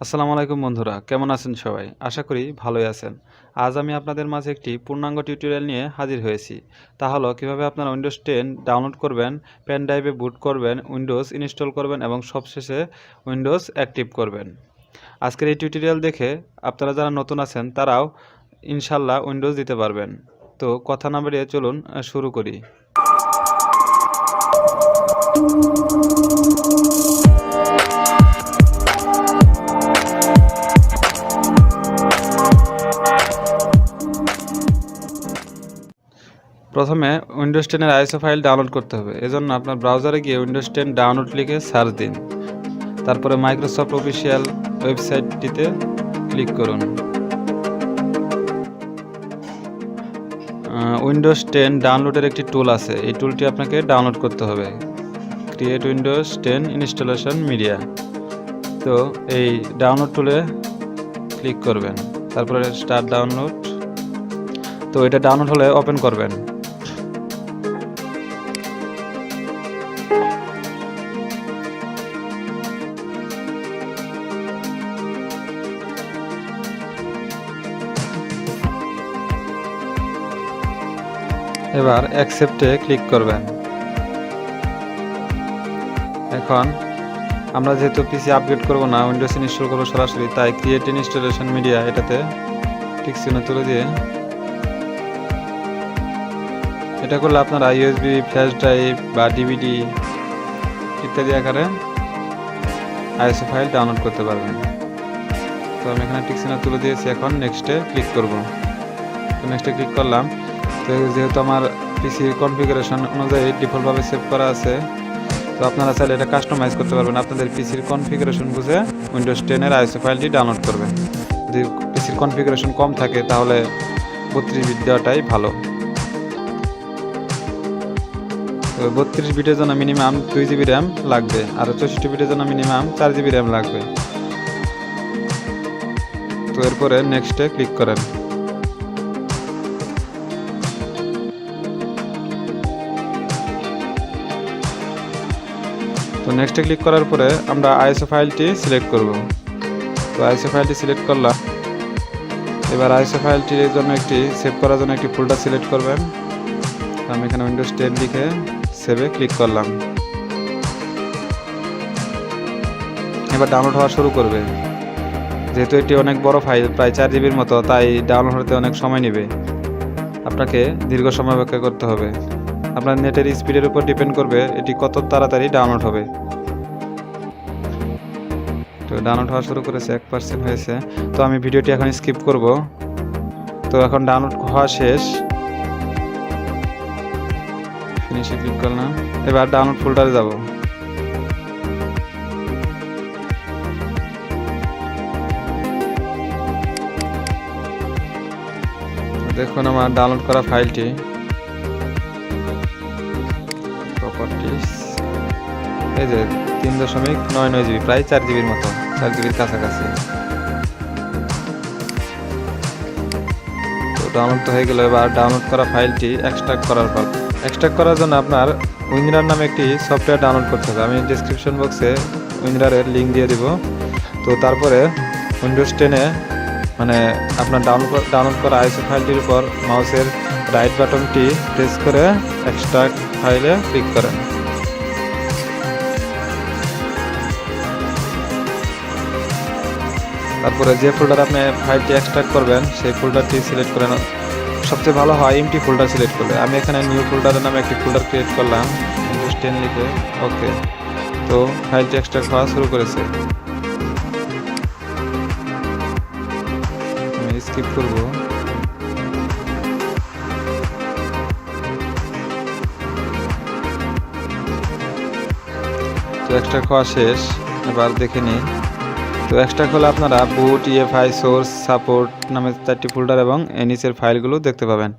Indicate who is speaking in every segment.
Speaker 1: আসসালামু আলাইকুম বন্ধুরা, কেমন আছেন সবাই? আশা করি ভালোই আছেন। আজ আমি আপনাদের মাঝে একটি পূর্ণাঙ্গ টিউটোরিয়াল নিয়ে হাজির হয়েছি। তা হলো কিভাবে আপনারা উইন্ডোজ 10 ডাউনলোড করবেন, পেন ড্রাইভে বুট করবেন, উইন্ডোজ ইনস্টল করবেন এবং সবশেষে উইন্ডোজ অ্যাক্টিভ করবেন। আজকের এই টিউটোরিয়াল দেখে আপনারা যারা নতুন আছেন তারাও ইনশাল্লাহ উইন্ডোজ দিতে পারবেন। তো কথা না বাড়িয়ে চলুন শুরু করি। প্রথমে উইন্ডোজ 10 এর আইএসও ফাইল ডাউনলোড করতে হবে। এজন্য আপনার ব্রাউজারে গিয়ে উইন্ডোজ 10 ডাউনলোড লিখে সার্চ দিন। তারপরে মাইক্রোসফট অফিসিয়াল ওয়েবসাইটটিতে ক্লিক করুন। উইন্ডোজ 10 ডাউনলোডের একটি টুল আছে, এই টুলটি আপনাকে ডাউনলোড করতে হবে। Create Windows 10 installation media. তো এই ডাউনলোড টুলে ক্লিক করবেন, তারপরে স্টার্ট ডাউনলোড। তো এটা ডাউনলোড হলে ওপেন করবেন। এবার অ্যাকসেপ্টে ক্লিক করবেন। এখন আমরা যেহেতু পিসি আপগ্রেড করব না, উইন্ডোজ ইনস্টল করব সরাসরি, তাই ক্রিয়েট ইনস্টলেশন মিডিয়া এটাতে টিক চিহ্ন তুলে দিয়ে এটা করলে আপনারা ইউএসবি, ফ্ল্যাশ ড্রাইভ বা ডিভিডি ইত্যাদি আকারে আইএসও ফাইল ডাউনলোড করতে পারবেন। তো আমি এখানে টিক চিহ্ন তুলে দিয়েছি। এখন নেক্সটে ক্লিক করব। তো নেক্সটে ক্লিক করলাম। তো যেহেতু আমার পিসির কনফিগারেশন অনুযায়ী ডিফল্টভাবে সেভ করা আছে, তো আপনারা চাইলে এটা কাস্টমাইজ করতে পারবেন। আপনাদের পিসির কনফিগারেশন বুঝে উইন্ডোজ 10 এর আইএসও ফাইলটি ডাউনলোড করবেন। যদি পিসির কনফিগারেশন কম থাকে তাহলে 32 বিট দেওয়াটাই ভালো। তো 32 বিটের জন্য মিনিমাম 2 জিবি র্যাম লাগবে, আর 64 বিটের জন্য মিনিমাম 4 জিবি র্যাম লাগবে। তো এরপরে নেক্সটে ক্লিক করেন। তো নেক্সটে ক্লিক করার পরে আমরা আইএসও ফাইলটি সিলেক্ট করব। তো আইএসও ফাইলটি সিলেক্ট করলাম। এবার আইএসও ফাইলটির জন্য সেভ করার জন্য একটি ফোল্ডার সিলেক্ট করবেন। আমি এখানে উইন্ডোজ 10 লিখে সেভে ক্লিক করলাম। এবার ডাউনলোড হওয়া শুরু করবে। যেহেতু এটি অনেক বড় ফাইল, প্রায় 4 জিবির মতো, তাই ডাউনলোড হতে অনেক সময় নেবে। আপনাকে দীর্ঘ সময় অপেক্ষা করতে হবে। আপনার নেটের স্পিডের উপর ডিপেন্ড করবে এটি কত তাড়াতাড়ি ডাউনলোড হবে। তো ডাউনলোড হওয়া শুরু করেছে, 1% হয়েছে। তো আমি ভিডিওটি এখন স্কিপ করব। তো এখন ডাউনলোড হওয়া শেষ, ফিনিশে ক্লিক করলাম। এবার ডাউনলোড ফোল্ডারে যাব। দেখুন আমার ডাউনলোড করা ফাইলটি, প্রপার্টিস, এই যে 3.99 জিবি, প্রায় 4 জিবির মতো, 4 জিবির কাছাকাছি। তো ডাউনলোড তো হয়ে গেল। এবার ডাউনলোড করা ফাইলটি এক্সট্রাক্ট করার পর, এক্সট্রাক্ট করার জন্য আপনার উইনরার নামে একটি সফটওয়্যার ডাউনলোড করতে হবে। আমি ডেসক্রিপশন বক্সে উইনরারের লিঙ্ক দিয়ে দিব। তো তারপরে উইন্ডোজ 10-এ মানে আপনার ডাউনলোড করা আইএসও ফাইলটির উপর মাউসের রাইট বাটনটি প্রেস করে এক্সট্রাক্ট ফাইলে ক্লিক করেন। তারপরে যে ফোল্ডার আপনি ফাইলটি এক্সট্রাক্ট করবেন সেই ফোল্ডারটি সিলেক্ট করেন। সবচেয়ে ভালো হয় এমটি ফোল্ডার সিলেক্ট করলে। আমি এখানে নিউ ফোল্ডারের নামে একটি ফোল্ডার ক্রিয়েট করলাম, উইন্ডোজ 10 লিখে ওকে। তো ফাইলটি এক্সট্রাক্ট হওয়া শুরু করেছে। আমি স্কিপ করব। তো এক্সট্রাক্ট হওয়া শেষ, এবার দেখে নিই। তো এক্সট্রা হলে আপনারা বুট, ইএফআই, সোর্স, সাপোর্ট নামে 4টি ফোল্ডার এবং নিচের ফাইলগুলো দেখতে পাবেন।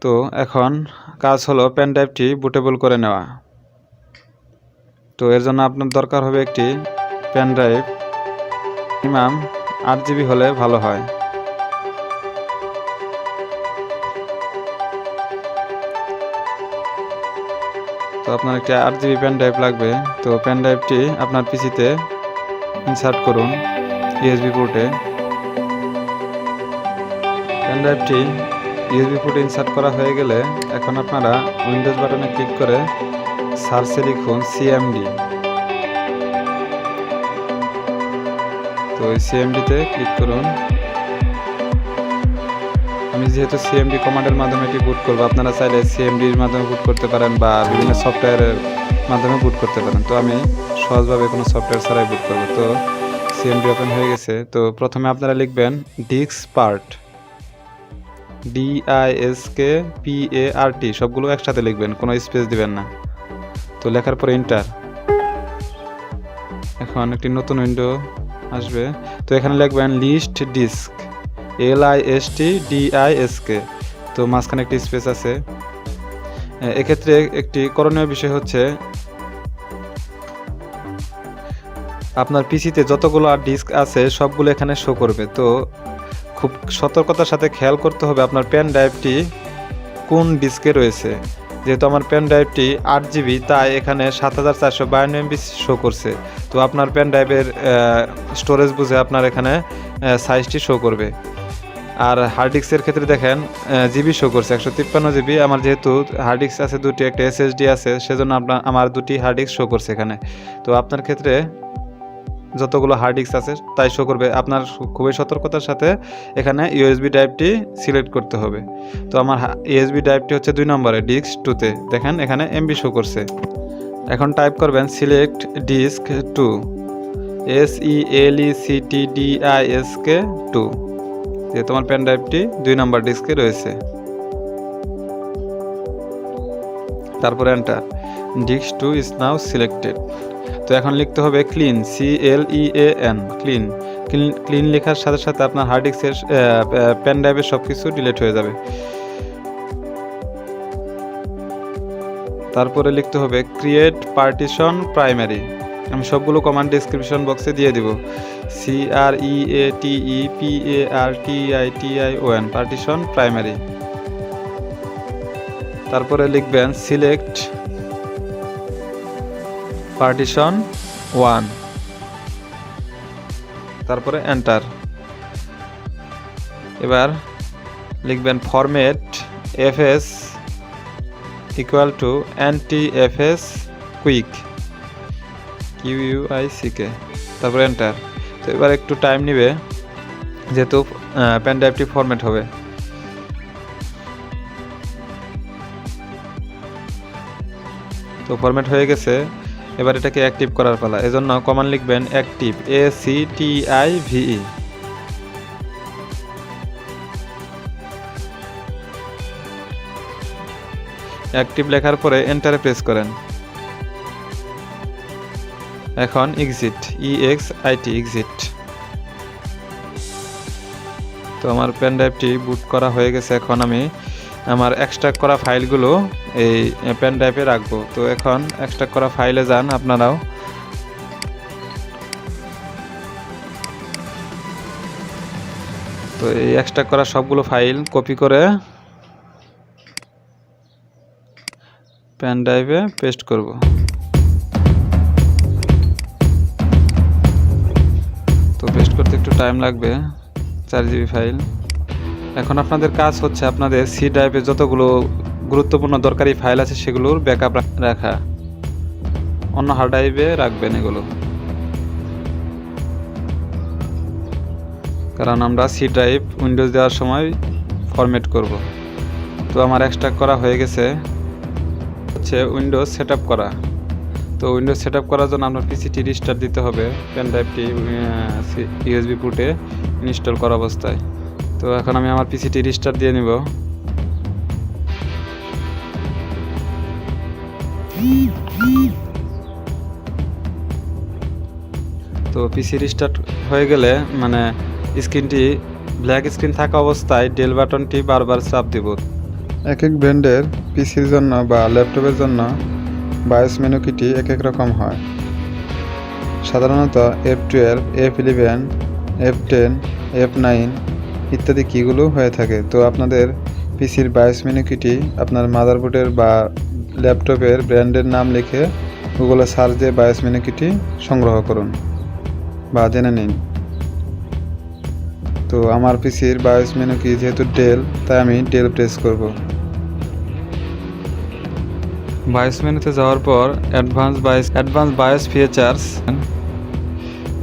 Speaker 1: তো এখন কাজ হলো পেন ড্রাইভটি বুটেবল করে নেওয়া। তো এর জন্য আপনার দরকার হবে একটি পেন ড্রাইভ, মিনিমাম 8 জিবি হলে ভালো হয়। তো আপনার একটি 8 জিবি পেন ড্রাইভ লাগবে। তো পেন ড্রাইভটি আপনার পিসিতে ইনসার্ট করুন ইউএসবি পোর্টে। পেনড্রাইভটি ইউএসবি পোর্টে ইনসার্ট করা হয়ে গেলে এখন আপনারা উইন্ডোজ বাটনে ক্লিক করে সার্চে লিখুন সিএমডি। তো এই সিএমডিতে ক্লিক করুন। আমি যেহেতু সিএমডি কমান্ডের মাধ্যমে এটি বুট করবো, আপনারা চাইলে সিএমডির মাধ্যমে বুট করতে পারেন বা বিভিন্ন সফটওয়্যারের মাধ্যমে বুট করতে পারেন। তো আমি সহজভাবে কোনো সফটওয়্যার ছাড়াই বুট করবো। তো সিএমডি ওপেন হয়ে গেছে। তো প্রথমে আপনারা লিখবেন diskpart, diskpart, সবগুলো একসাথে লিখবেন, কোনো স্পেস দিবেন না। তো লেখার পরে এন্টার। এখন একটি নতুন উইন্ডো আসবে। তো এখানে লিখবেন লিস্ট ডিস্ক, LIST DISK। তো মাঝখানে একটি স্পেস আছে। এক্ষেত্রে একটি করণীয় বিষয় হচ্ছে আপনার পিসিতে যতগুলো ডিস্ক আছে সবগুলো এখানে শো করবে। তো খুব সতর্কতার সাথে খেয়াল করতে হবে আপনার পেন ড্রাইভটি কোন ডিস্কে রয়েছে। যেহেতু আমার পেন ড্রাইভটি 8 GB, তাই এখানে 7452 MB শো করছে। তো আপনার পেন ড্রাইভের স্টোরেজ বুঝে আপনার এখানে সাইজটি শো করবে। আর হার্ড ডিস্কের ক্ষেত্রে দেখেন জিবি শো করছে 153 GB। আমার যেহেতু হার্ড ডিস্ক আছে দুটি, একটা SSD আছে, সেজন্য আমার দুটি হার্ড ডিস্ক শো করছে এখানে। তো আপনার ক্ষেত্রে যতগুলো হার্ড ডিস্ক আছে তাই শো করবে। আপনার খুবই সতর্কতার সাথে এখানে ইউএসবি ড্রাইভটি সিলেক্ট করতে হবে। তো আমার ইউএসবি ড্রাইভটি হচ্ছে 2 নম্বরে ডিস্ক 2-তে, দেখেন এখানে MB শো করছে। এখন টাইপ করবেন সিলেক্ট ডিস্ক 2, SELECTDISK 2, যে তোমার পেন ড্রাইভটি 2 নম্বর ডিস্কে রয়েছে। তারপরে enter. Disk 2 is now selected. তো এখন লিখতে হবে ক্লিন, CLEAN, ক্লিন। ক্লিন লেখার সাথে সাথে আপনার হার্ড ডিস্কের পেন ড্রাইভের সব কিছু ডিলিট হয়ে যাবে। তারপরে লিখতে হবে ক্রিয়েট পার্টিশন প্রাইমারি। আমি সবগুলো কমান্ড ডেসক্রিপশন বক্সে দিয়ে দিব। CREATEPARTITION, partition primary. তারপরে লিখবেন সিলেক্ট পার্টিশন 1, তারপরে এন্টার। এবার লিখবেন format FS equal to ntfs quick, QUICK, তারপরে এন্টার। তো এবার একটু টাইম নেবে যেহেতু পেন ড্রাইভটি ফরম্যাট হবে। তো ফরম্যাট হয়ে গেছে। এবার এটাকে অ্যাক্টিভ করার পালা। এজন্য কমান্ড লিখবেন অ্যাক্টিভ, ACTIVE। অ্যাক্টিভ লেখার পরে এন্টারে প্রেস করেন। এখন এক্সিট, EXIT, এক্সিট। তো আমার পেন ড্রাইভটি বুট করা হয়ে গেছে। এখন আমি আমার এক্সট্রাক্ট করা ফাইলগুলো এই পেন ড্রাইভে রাখবো। তো এখন এক্সট্রাক্ট করা ফাইলে যান আপনারাও। তো এই এক্সট্রাক্ট করা সবগুলো ফাইল কপি করে পেন ড্রাইভে পেস্ট করব। তো পেস্ট করতে একটু টাইম লাগবে, 4 GB ফাইল। এখন আপনাদের কাজ হচ্ছে আপনাদের সি ড্রাইভে যতগুলো গুরুত্বপূর্ণ দরকারি ফাইল আছে সেগুলোর ব্যাকআপ রাখা, অন্য হার্ড ড্রাইভে রাখবেন এগুলো, কারণ আমরা সি ড্রাইভ উইন্ডোজ দেওয়ার সময় ফরম্যাট করব। তো আমার এক্সট্রাক্ট করা হয়ে গেছে। হচ্ছে উইন্ডোজ সেটআপ করা। তো উইন্ডোজ সেটআপ করার জন্য আপনার পিসিটি রিস্টার্ট দিতে হবে পেন ড্রাইভটি ইউএসবি পোর্টে ইনস্টল করা অবস্থায়। তো এখন আমি আমার পিসিটি রিস্টার্ট দিয়ে নিব। তো পিসি রিস্টার্ট হয়ে গেলে মানে স্ক্রিনটি ব্ল্যাক স্ক্রিন থাকা অবস্থায় ডেল বাটনটি বারবার চাপ দিব। এক এক ব্র্যান্ডের পিসির জন্য বা ল্যাপটপের জন্য বায়োস মেনু কিটি এক এক রকম হয়। সাধারণত F12, F11, F10, F9 ইত্যাদি কিগুলো হয়ে থাকে। তো আপনাদের পিসির বায়োস মেনু কিটি আপনার মাদারবোর্ডের বা ল্যাপটপের ব্র্যান্ডের নাম লিখে গুগলে সার্চ দিয়ে বায়োস মেনু কিটি সংগ্রহ করুন। বা জেনে নিন। তো আমার পিসির বায়োস মেনু কি, যেহেতু ডেল, তাই আমি ডেল প্রেস করব। বায়োস মেনুতে যাওয়ার পর অ্যাডভান্স বায়োস ফিচার্স,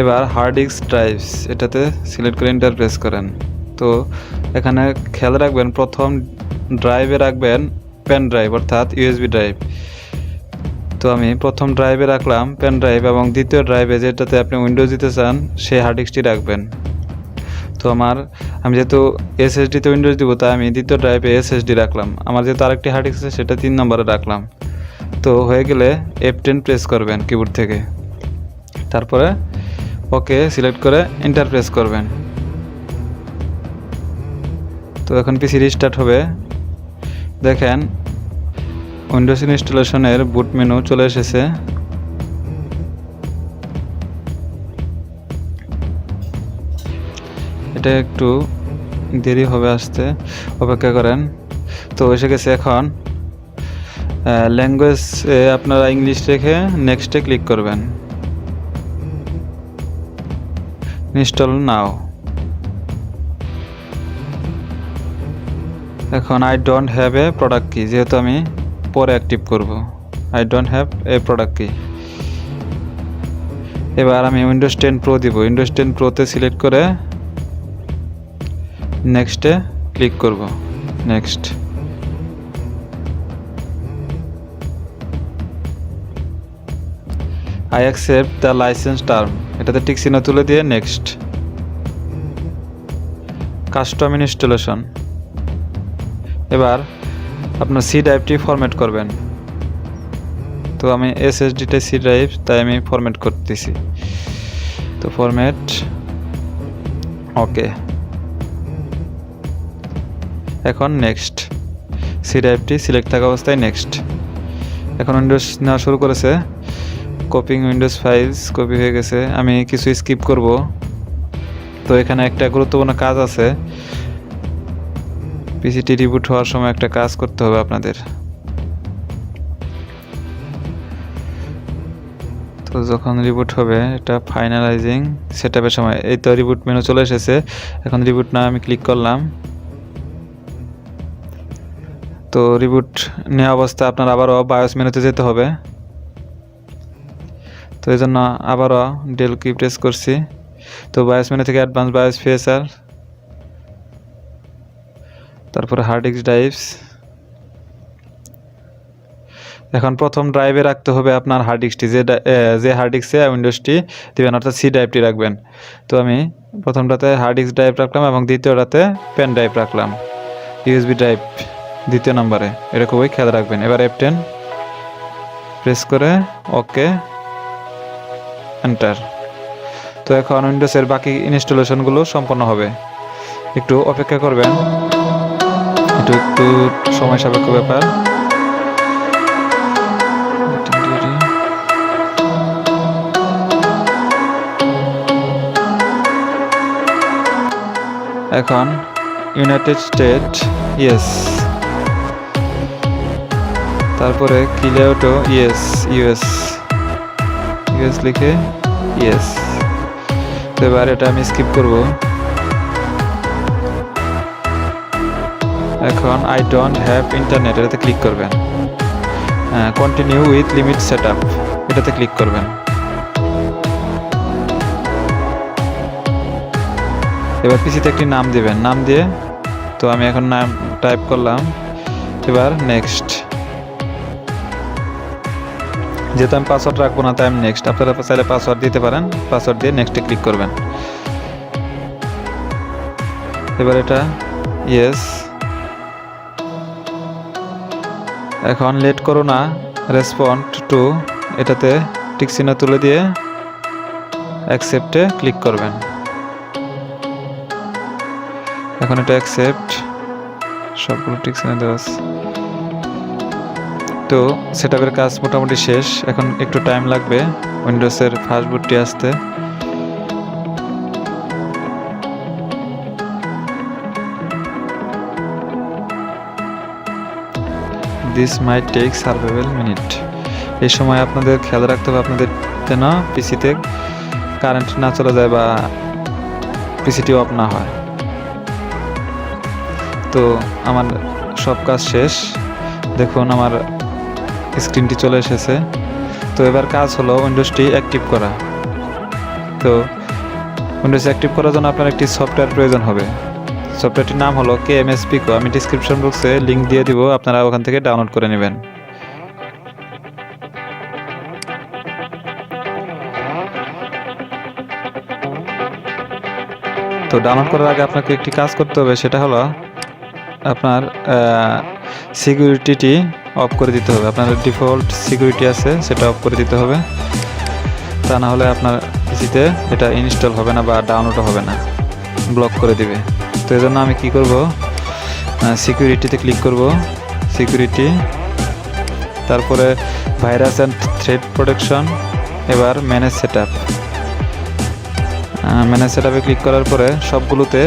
Speaker 1: এবার হার্ড ডিস্ক ড্রাইভস এটাতে সিলেক্ট করে এন্টার প্রেস করেন। তো এখানে খেয়াল রাখবেন, প্রথম ড্রাইভে রাখবেন পেন ড্রাইভ অর্থাৎ ইউএসবি ড্রাইভ। তো আমি প্রথম ড্রাইভে রাখলাম পেন ড্রাইভ, এবং দ্বিতীয় ড্রাইভে যেটাতে আপনি উইন্ডোজ দিতে চান সেই হার্ড ডিস্কটি রাখবেন। তো আমি যেহেতু এসএসডিতে উইন্ডোজ দিব, তাই আমি দ্বিতীয় ড্রাইভে এসএসডি রাখলাম। আমার যেহেতু আরেকটি হার্ড ডিস্ক আছে, সেটা 3 নম্বরে রাখলাম। তো হয়ে গেলে F10 প্রেস করবেন কিবোর্ড থেকে, তারপরে ওকে সিলেক্ট করে এন্টার প্রেস করবেন। তো এখন পিসি রিস্টার্ট হবে। দেখেন উইন্ডোজ ইনস্টলেশনের বুট মেনু চলে এসেছে। এটা একটু দেরি হবে আসতে, অপেক্ষা করেন। তো এসে গেছে। এখন ল্যাঙ্গুয়েজ আপনারা ইংলিশ রেখে নেক্সটে ক্লিক করবেন। Install now. এখন I don't have a product key, যেহেতু আমি পরে অ্যাক্টিভ করব, I don't have a product key. এবার আমি উইন্ডোজ 10 প্রো দিব। উইন্ডোজ 10 প্রোতে সিলেক্ট করে নেক্সটে ক্লিক করব। Next. I accept the licence term, এটাতে টিক চিহ্ন তুলে দিয়ে নেক্সট। Custom installation. এবার আপনার সি ড্রাইভটি ফরম্যাট করবেন। তো আমি এসএসডিতে সি ড্রাইভ, তাই আমি ফরম্যাট করতেছি। তো ফরম্যাট, ওকে। এখন নেক্সট। সি ড্রাইভটি সিলেক্ট থাকা অবস্থায় নেক্সট। এখন উইন্ডোজ নেওয়া শুরু করেছে। কপিং উইন্ডোজ ফাইলস কপি হয়ে গেছে। আমি কিছু স্কিপ করব। তো এখানে একটা গুরুত্বপূর্ণ কাজ আছে। পিসিটি রিবুট হওয়ার সময় একটা কাজ করতে হবে আপনাদের। তো যখন রিবুট হবে, এটা ফাইনালাইজিং সেটআপের সময়, এই তো রিবুট মেনু চলে এসেছে। এখন রিবুট না আমি ক্লিক করলাম। তো রিবুট নেওয়া অবস্থায় আপনার আবারও বায়োস মেনুতে যেতে হবে। তো এই জন্য আবারও ডেল কি প্রেস করছি। তো বায়োস মেনু থেকে অ্যাডভান্স বায়োস ফিচার, তারপরে হার্ড ডিস্ক ড্রাইভস। এখন প্রথম ড্রাইভে রাখতে হবে আপনার হার্ড ডিস্কটি, যে হার্ড ডিস্কে উইন্ডোজটি দেবেন, অর্থাৎ সি ড্রাইভটি রাখবেন। তো আমি প্রথমটাতে হার্ড ডিস্ক ড্রাইভ রাখলাম এবং দ্বিতীয়টাতে পেন ড্রাইভ রাখলাম, ইউএসবি ড্রাইভ দ্বিতীয় নম্বরে। এটা খুবই খেয়াল রাখবেন। এবার F10 প্রেস করে ওকে এন্টার। তো এখন উইন্ডোজের বাকি ইনস্টলেশনগুলো সম্পন্ন হবে। একটু অপেক্ষা করবেন, একটু সময় সাপেক্ষ ব্যাপার। এখন ইউনাইটেড স্টেট ইয়েস, তারপরে কিলেওটো ইয়েস, ইউএস লিখে ইয়েস। তো এবার এটা আমি স্কিপ করব। এখন আই ডোন্ট হ্যাভ ইন্টারনেট, এটাতে ক্লিক করবেন। কন্টিনিউ উইথ লিমিট সেটআপ, এটাতে ক্লিক করবেন। এবার পিসিতে একটি নাম দিবেন, নাম দিয়ে, তো আমি এখন নাম টাইপ করলাম। এবার নেক্সট। যেহেতু আমি পাসওয়ার্ড রাখবো না, তাই আমি নেক্সট। আপনারা চাইলে পাসওয়ার্ড দিতে পারেন, পাসওয়ার্ড দিয়ে নেক্সটে ক্লিক করবেন। এবার এটা ইয়েস। এখন লেট করো না রেসপন্ড টু, এটাতে টিক চিহ্ন তুলে দিয়ে অ্যাকসেপ্টে ক্লিক করবেন। এখন এটা অ্যাকসেপ্ট, সবগুলো টিক চিহ্ন দেওয়া আছে। তো সেটআপের কাজ মোটামুটি শেষ। এখন একটু টাইম লাগবে উইন্ডোজের ফার্স্ট বুটটি আসতে। This might take survival minute. এই সময় আপনাদের খেয়াল রাখতে হবে আপনাদের যেন পিসিতে কারেন্ট না চলে যায় বা পিসিটি অফ না হয়। তো আমার সব কাজ শেষ, দেখুন আমার স্ক্রিনটি চলে এসেছে। তো এবার কাজ হলো উইন্ডোজটি অ্যাক্টিভ করা। তো উইন্ডোজ অ্যাক্টিভ করার জন্য আপনার একটি সফটওয়্যার প্রয়োজন হবে। সফটওয়্যারটির নাম হলো KMS Pico। আমি ডিসক্রিপশন বক্সে লিঙ্ক দিয়ে দিব, আপনারা ওখান থেকে ডাউনলোড করে নেবেন। তো ডাউনলোড করার আগে আপনাকে একটি কাজ করতে হবে, সেটা হলো আপনার সিকিউরিটি অফ করে দিতে হবে। আপনার ডিফল্ট সিকিউরিটি আছে সেটা অফ করে দিতে হবে, তা না হলে আপনার পিসিতে এটা ইনস্টল হবে না বা ডাউনলোডও হবে না, ব্লক করে দিবে। তো এই জন্য আমি কি করব, সিকিউরিটিতে ক্লিক করব, সিকিউরিটি, তারপরে ভাইরাস অ্যান্ড থ্রেট প্রোটেকশন, এবার ম্যানেজ সেটআপ। ম্যানেজ সেটআপে ক্লিক করার পরে সবগুলোতে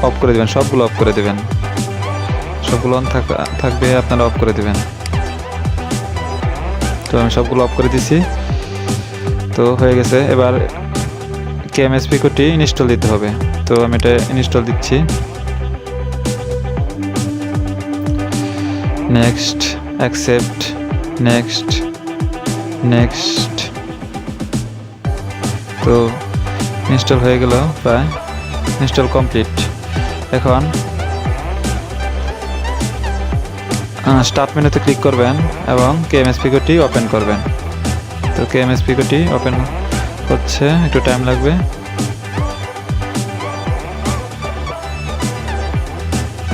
Speaker 1: অফ করে দেবেন, সবগুলো অফ করে দেবেন, সবগুলো অন থাকবে আপনারা অফ করে দেবেন। তো আমি সবগুলো অফ করে দিছি, তো হয়ে গেছে। এবার KMS Picoটি ইনস্টল দিতে হবে। তো আমি এটা ইনস্টল দিচ্ছি। Next, accept, next, next. তো ইনস্টল হয়ে গেল প্রায়, ইনস্টল কমপ্লিট। এখন স্টার্ট মেনুতে ক্লিক করবেন এবং KMS Picoটি ওপেন করবেন। তো KMS Picoটি ওপেন হচ্ছে, একটু টাইম লাগবে।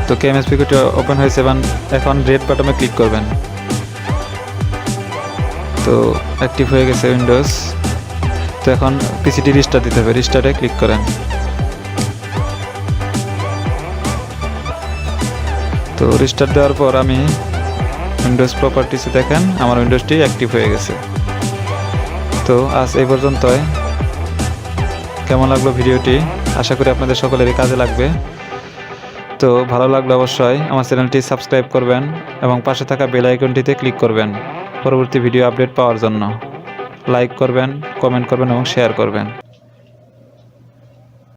Speaker 1: তো KMS Picoটি ওপেন হয়েছে, এখন রেড বাটনে ক্লিক করবেন। তো অ্যাক্টিভ হয়ে গেছে উইন্ডোজ। তো এখন পিসিটি রিস্টার্ট দিতে হবে, রিস্টার্টে ক্লিক করেন। তো রিস্টার্ট দেওয়ার পর আমি উইন্ডোজ প্রপার্টিসে দেখেন আমার উইন্ডোজটি অ্যাক্টিভ হয়ে গেছে। তো আজ এই পর্যন্তই। কেমন লাগলো ভিডিওটি? আশা করি আপনাদের সকলেরই কাজে লাগবে। তো ভালো লাগলে অবশ্যই আমার চ্যানেলটি সাবস্ক্রাইব করবেন এবং পাশে থাকা বেল আইকনটিতে ক্লিক করবেন পরবর্তী ভিডিও আপডেট পাওয়ার জন্য। লাইক করবেন, কমেন্ট করবেন এবং শেয়ার করবেন।